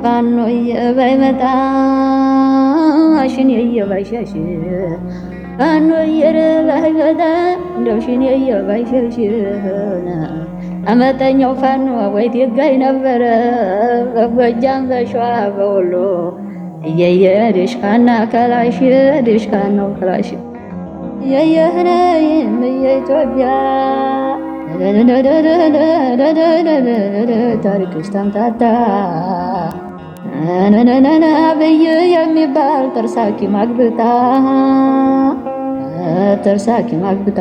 ባኖዬ ባይመጣ ሽኔዬ ባይሸሽ ባኖዬ ባይመጣ እንደው ሽኔዬ ባይሸሽ አመጠኛው ፋኖ ወይት ይገኝ ነበረ በጎጃም በሸዋ በወሎ እየየ ድሽካና ከላሽ ድሽካናው ከላሽ የየህነይም የኢትዮጵያ ታሪክሽ ተምታታ አብይ የሚባል ጥርሳኪ ማግብታ ጥርሳኪ ማግብታ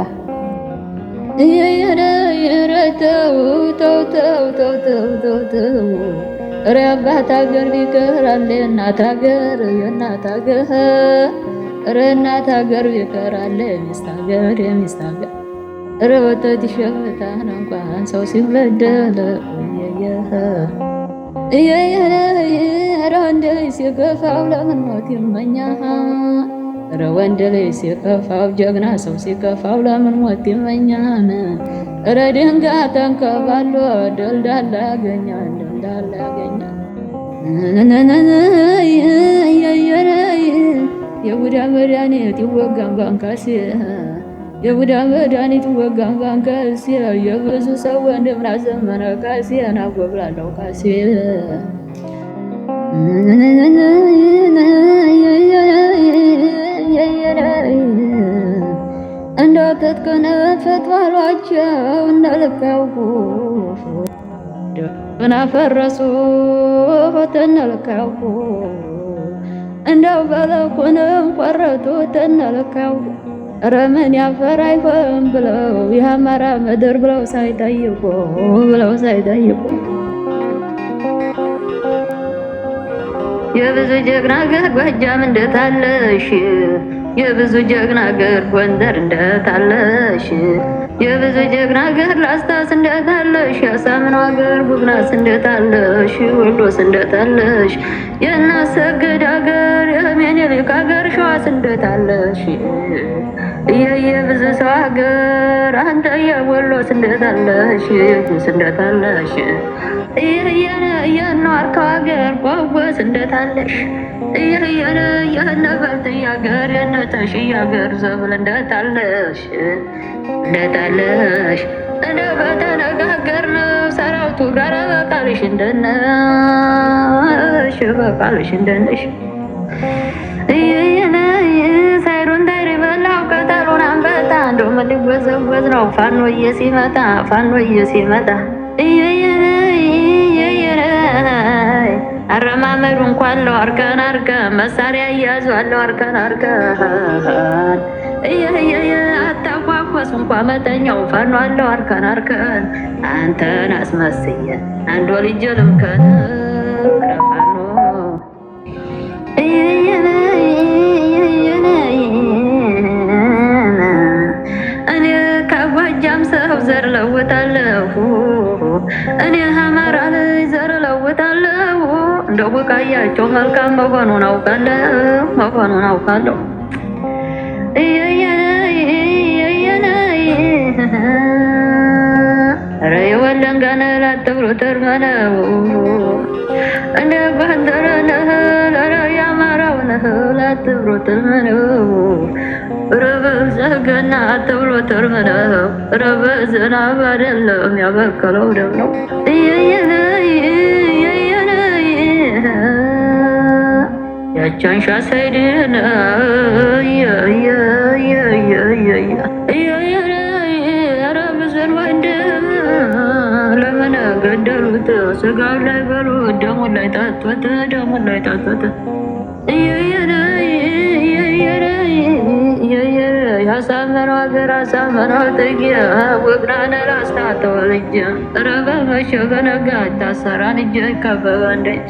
ኧረ አባት አገር ቢቀር አለ የእናት አገር የእናት አገር ኧረ እናት አገር ቢቀር አለ የሚስት አገር የሚስት አገር ኧረ ወተት ይሸፍታል እንኳን ሰው ሲበደል ኧረ ወንድ ልጅ ሲከፋው ለምን ሞት ይመኛል? ኧረ ወንድ ልጅ ሲከፋው ጀግና ሰው ሲከፋው ለምን ሞት ይመኛል? ኧረ ድንጋይ ተንከባሎ ደልዳላ ያገኛል ደልዳላ ያገኛል። የቡዳ መድኃኒት ይወጋም ባንካሴ የቡዳ መድኃኒት ይወጋም ባንካሴ የብዙ ሰው ወንድም ናዘመነ ካሴ ናጎብላለሁ ካሴ እንደው ትጥቅን ፈቷሏቸው እንደልካውቁ ደብና ፈረሱ ተነልካውቁ እንደው በለኩንም ቆረጡት ተነልካውቁ ኧረ ምን ያፈር አይሆን ብለው የአማራ ምድር ብለው ሳይጠይቁ የብዙ ጀግና አገር ጎጃም እንደታለሽ የብዙ ጀግና አገር ጎንደር እንደታለሽ የብዙ ጀግና አገር ላስታስ እንደታለሽ ያሳምነው አገር ቡግናስ እንደታለሽ ወሎስ እንደታለሽ የናሰግድ አገር የሜኒሊክ አገር ሸዋስ እንደታለሽ የብዙ ሰው አገር አንተ የወሎስ እንደታለሽ የጉስ እንደታለሽ የኗርካው አገር ጎጎስ እንደታለሽ የነበልጥያ አገር የነተሽያ አገር ዘብል እንደታለሽ እንደታለሽ እንደ በተነጋገርነው ሰራዊቱ ጋር በቃልሽ እንደነሽ በቃልሽ እንደነሽ ሳይሩን ታይሪ በላው ቀጠሉን አንበጣ እንደው ምን ሊወዘወዝ ነው ፋኖዬ ሲመጣ ፋኖዬ ሲመጣ አረማመዱ እንኳን ለው አርከን አርከን መሳሪያ እያዙ አለው አርከን አርከን አታኳኳስ እንኳ መተኛው ፋኖ አለው አርከን አርከን አንተን አስመስየ አንድ ወልጄ ልምከን ፋኖ እኔ ከጎጃም ሰው ዘር ለውጣለሁ እኔ አማራ ላይ ዘር ለውጣለሁ እንደው ቡቃያቸው መልካም መሆኑን አውቃለሁ ኧረ የወለንጋነ ላትብሎ ተርመነው እንደ ጎንደር ነህ ኧረ የአማራው ነህ ላትብሎ ተርመነው ኧረ በዘገና አትብሎ ተርመነው ኧረ በዝናብ አይደለም ያበቀለው ደም ነው ያቻንሻ ሰይድን ኧረ ብዙን ወንድም ለምን ገደሉት ስጋው ላይ በሉት ደሙን ላይ ጣጡት ደሙን ላይ ጣጡት ያሳመነው አገር አሳመነው ጥጌ ወግናነ ላስታ ተወልጄ ኧረ በመሸ በነጋ ታሰራን እጄ ከበበ እንደጅ